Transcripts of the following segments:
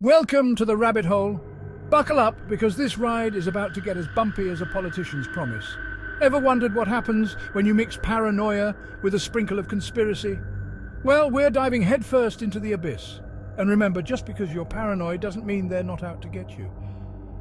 Welcome to the rabbit hole. Buckle up, because this ride is about to get as bumpy as a politician's promise. Ever wondered what happens when you mix paranoia with a sprinkle of conspiracy? Well, we're diving headfirst into the abyss. And remember, just because you're paranoid doesn't mean they're not out to get you.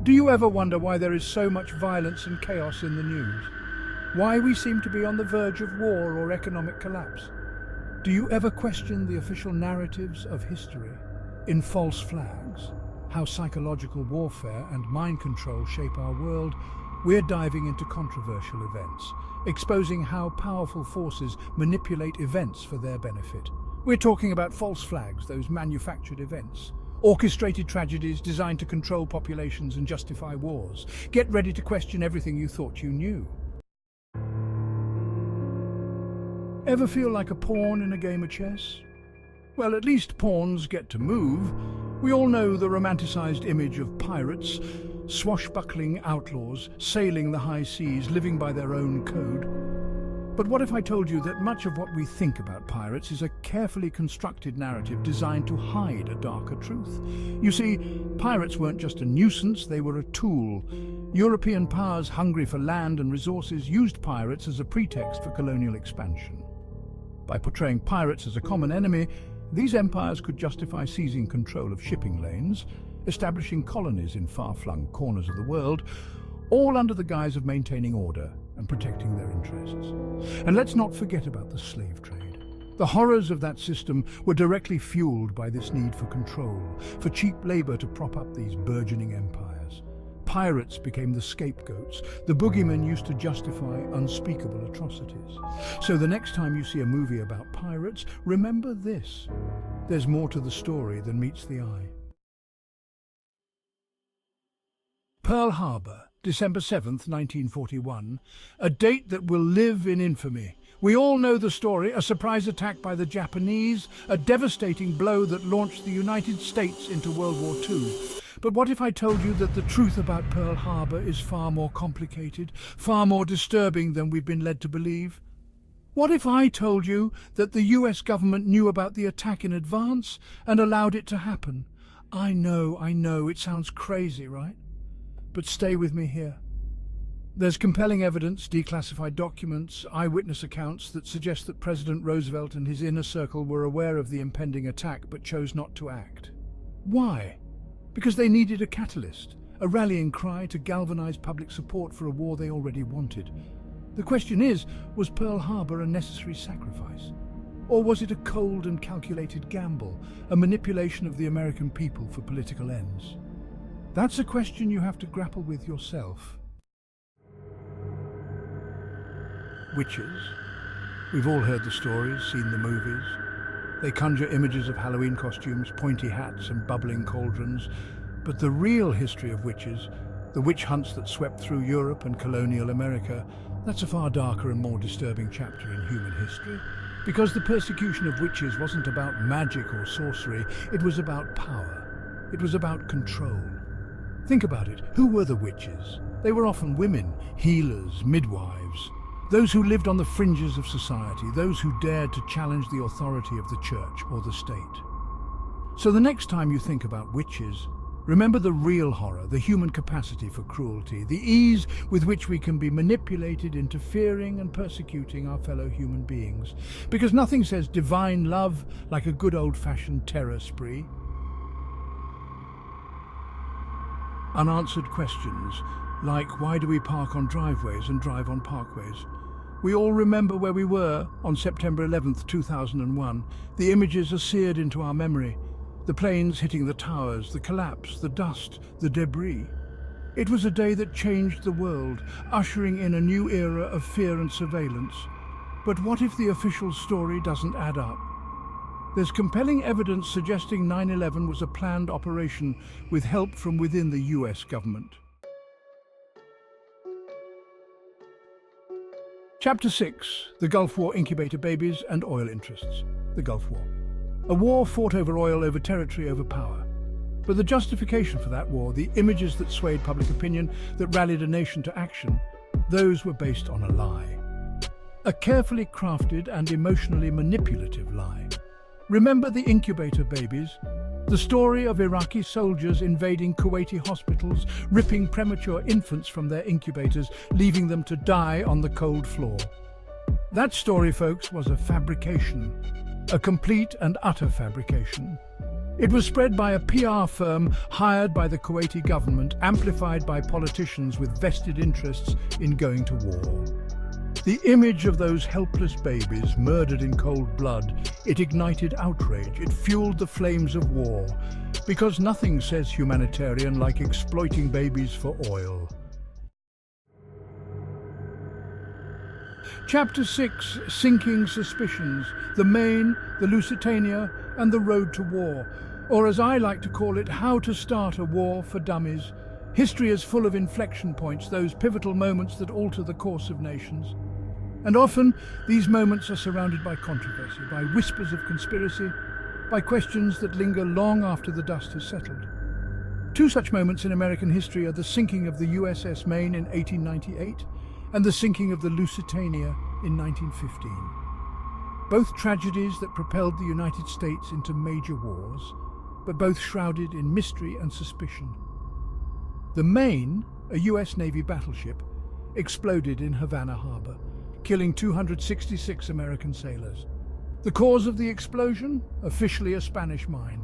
Do you ever wonder why there is so much violence and chaos in the news? Why we seem to be on the verge of war or economic collapse? Do you ever question the official narratives of history? In False Flags, how psychological warfare and mind control shape our world, we're diving into controversial events, exposing how powerful forces manipulate events for their benefit. We're talking about false flags, those manufactured events, orchestrated tragedies designed to control populations and justify wars. Get ready to question everything you thought you knew. Ever feel like a pawn in a game of chess? Well, at least pawns get to move. We all know the romanticized image of pirates, swashbuckling outlaws, sailing the high seas, living by their own code. But what if I told you that much of what we think about pirates is a carefully constructed narrative designed to hide a darker truth? You see, pirates weren't just a nuisance, they were a tool. European powers hungry for land and resources used pirates as a pretext for colonial expansion. By portraying pirates as a common enemy, these empires could justify seizing control of shipping lanes, establishing colonies in far-flung corners of the world, all under the guise of maintaining order and protecting their interests. And let's not forget about the slave trade. The horrors of that system were directly fueled by this need for control, for cheap labor to prop up these burgeoning empires. Pirates became the scapegoats. The boogeymen used to justify unspeakable atrocities. So the next time you see a movie about pirates, remember this: there's more to the story than meets the eye. Pearl Harbor, December 7th, 1941, a date that will live in infamy. We all know the story: a surprise attack by the Japanese, a devastating blow that launched the United States into World War II. But what if I told you that the truth about Pearl Harbor is far more complicated, far more disturbing than we've been led to believe? What if I told you that the US government knew about the attack in advance and allowed it to happen? I know, it sounds crazy, right? But stay with me here. There's compelling evidence, declassified documents, eyewitness accounts that suggest that President Roosevelt and his inner circle were aware of the impending attack but chose not to act. Why? Because they needed a catalyst, a rallying cry to galvanize public support for a war they already wanted. The question is, was Pearl Harbor a necessary sacrifice? Or was it a cold and calculated gamble, a manipulation of the American people for political ends? That's a question you have to grapple with yourself. Witches. We've all heard the stories, seen the movies. They conjure images of Halloween costumes, pointy hats and bubbling cauldrons. But the real history of witches, the witch hunts that swept through Europe and colonial America, that's a far darker and more disturbing chapter in human history. Because the persecution of witches wasn't about magic or sorcery, it was about power. It was about control. Think about it. Who were the witches? They were often women, healers, midwives. Those who lived on the fringes of society, those who dared to challenge the authority of the church or the state. So the next time you think about witches, remember the real horror, the human capacity for cruelty, the ease with which we can be manipulated into fearing and persecuting our fellow human beings. Because nothing says divine love like a good old-fashioned terror spree. Unanswered questions, like why do we park on driveways and drive on parkways? We all remember where we were on September 11th, 2001. The images are seared into our memory. The planes hitting the towers, the collapse, the dust, the debris. It was a day that changed the world, ushering in a new era of fear and surveillance. But what if the official story doesn't add up? There's compelling evidence suggesting 9/11 was a planned operation with help from within the US government. Chapter 6. The Gulf War Incubator Babies and Oil Interests. The Gulf War. A war fought over oil, over territory, over power. But the justification for that war, the images that swayed public opinion, that rallied a nation to action, those were based on a lie. A carefully crafted and emotionally manipulative lie. Remember the incubator babies? The story of Iraqi soldiers invading Kuwaiti hospitals, ripping premature infants from their incubators, leaving them to die on the cold floor. That story, folks, was a fabrication, a complete and utter fabrication. It was spread by a PR firm hired by the Kuwaiti government, amplified by politicians with vested interests in going to war. The image of those helpless babies murdered in cold blood, it ignited outrage, it fueled the flames of war, because nothing says humanitarian like exploiting babies for oil. Chapter 6, Sinking Suspicions, the Maine, the Lusitania, and the Road to War, or as I like to call it, How to Start a War for Dummies. History is full of inflection points, those pivotal moments that alter the course of nations. And often, these moments are surrounded by controversy, by whispers of conspiracy, by questions that linger long after the dust has settled. Two such moments in American history are the sinking of the USS Maine in 1898 and the sinking of the Lusitania in 1915. Both tragedies that propelled the United States into major wars, but both shrouded in mystery and suspicion. The Maine, a US Navy battleship, exploded in Havana Harbor, killing 266 American sailors. The cause of the explosion? Officially a Spanish mine.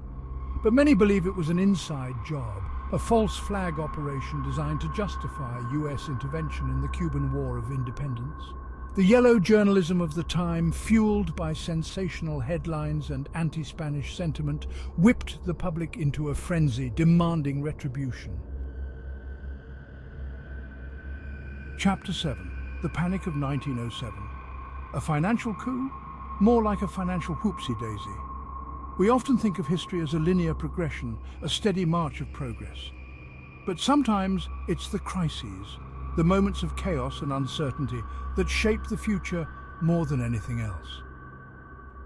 But many believe it was an inside job, a false flag operation designed to justify US intervention in the Cuban War of Independence. The yellow journalism of the time, fueled by sensational headlines and anti-Spanish sentiment, whipped the public into a frenzy, demanding retribution. Chapter 7. The Panic of 1907. A financial coup? More like a financial whoopsie-daisy. We often think of history as a linear progression, a steady march of progress. But sometimes it's the crises, the moments of chaos and uncertainty that shape the future more than anything else.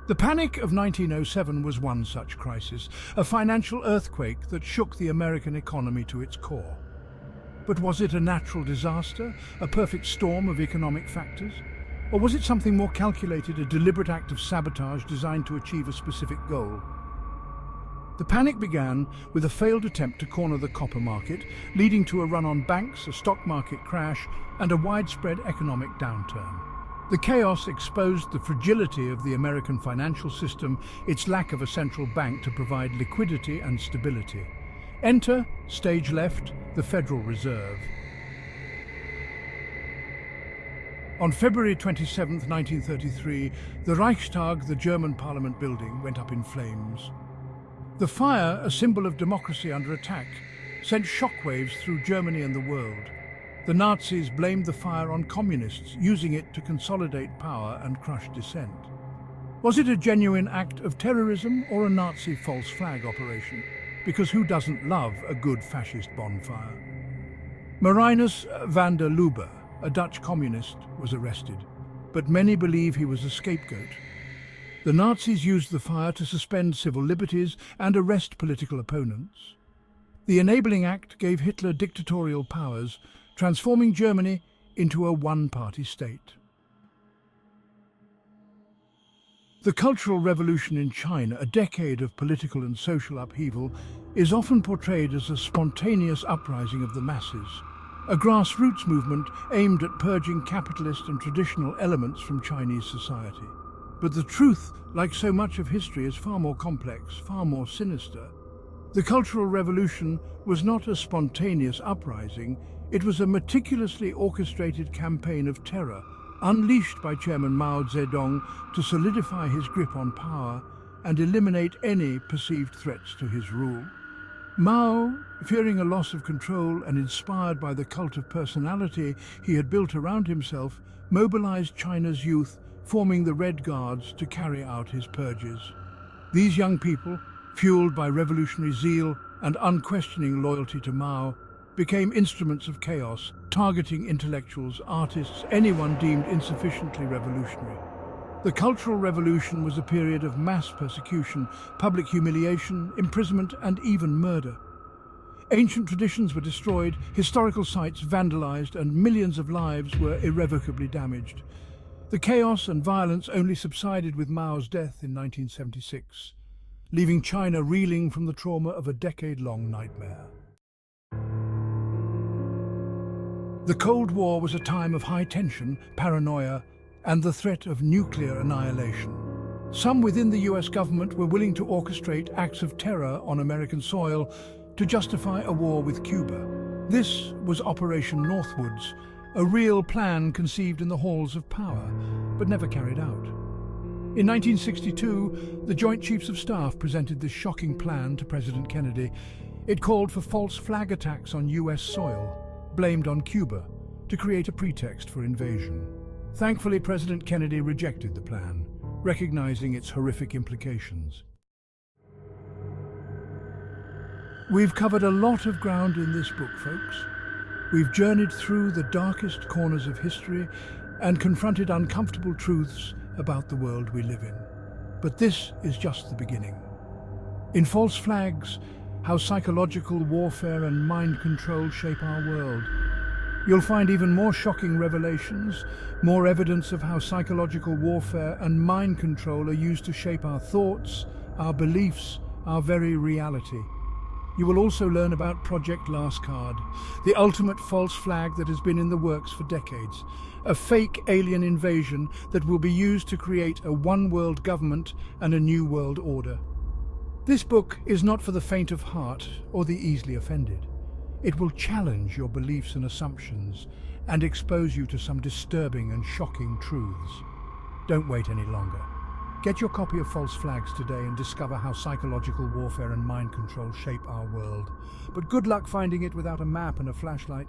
The Panic of 1907 was one such crisis, a financial earthquake that shook the American economy to its core. But was it a natural disaster, a perfect storm of economic factors? Or was it something more calculated, a deliberate act of sabotage designed to achieve a specific goal? The panic began with a failed attempt to corner the copper market, leading to a run on banks, a stock market crash, and a widespread economic downturn. The chaos exposed the fragility of the American financial system, its lack of a central bank to provide liquidity and stability. Enter, stage left, the Federal Reserve. On February 27, 1933, the Reichstag, the German parliament building, went up in flames. The fire, a symbol of democracy under attack, sent shockwaves through Germany and the world. The Nazis blamed the fire on communists, using it to consolidate power and crush dissent. Was it a genuine act of terrorism or a Nazi false flag operation? Because who doesn't love a good fascist bonfire? Marinus van der Lubbe, a Dutch communist, was arrested, but many believe he was a scapegoat. The Nazis used the fire to suspend civil liberties and arrest political opponents. The Enabling Act gave Hitler dictatorial powers, transforming Germany into a one-party state. The Cultural Revolution in China, a decade of political and social upheaval, is often portrayed as a spontaneous uprising of the masses, a grassroots movement aimed at purging capitalist and traditional elements from Chinese society. But the truth, like so much of history, is far more complex, far more sinister. The Cultural Revolution was not a spontaneous uprising, it was a meticulously orchestrated campaign of terror, unleashed by Chairman Mao Zedong to solidify his grip on power and eliminate any perceived threats to his rule. Mao, fearing a loss of control and inspired by the cult of personality he had built around himself, mobilized China's youth, forming the Red Guards to carry out his purges. These young people, fueled by revolutionary zeal and unquestioning loyalty to Mao, became instruments of chaos, targeting intellectuals, artists, anyone deemed insufficiently revolutionary. The Cultural Revolution was a period of mass persecution, public humiliation, imprisonment, and even murder. Ancient traditions were destroyed, historical sites vandalized, and millions of lives were irrevocably damaged. The chaos and violence only subsided with Mao's death in 1976. leaving China reeling from the trauma of a decade-long nightmare. The Cold War was a time of high tension, paranoia, and the threat of nuclear annihilation. Some within the US government were willing to orchestrate acts of terror on American soil to justify a war with Cuba. This was Operation Northwoods, a real plan conceived in the halls of power, but never carried out. In 1962, the Joint Chiefs of Staff presented this shocking plan to President Kennedy. It called for false flag attacks on US soil, blamed on Cuba, to create a pretext for invasion. Thankfully, President Kennedy rejected the plan, recognizing its horrific implications. We've covered a lot of ground in this book, folks. We've journeyed through the darkest corners of history and confronted uncomfortable truths about the world we live in. But this is just the beginning. In False Flags, how psychological warfare and mind control shape our world, you'll find even more shocking revelations, more evidence of how psychological warfare and mind control are used to shape our thoughts, our beliefs, our very reality. You will also learn about Project Last Card, the ultimate false flag that has been in the works for decades, a fake alien invasion that will be used to create a one-world government and a new world order. This book is not for the faint of heart or the easily offended. It will challenge your beliefs and assumptions and expose you to some disturbing and shocking truths. Don't wait any longer. Get your copy of False Flags today and discover how psychological warfare and mind control shape our world. But good luck finding it without a map and a flashlight.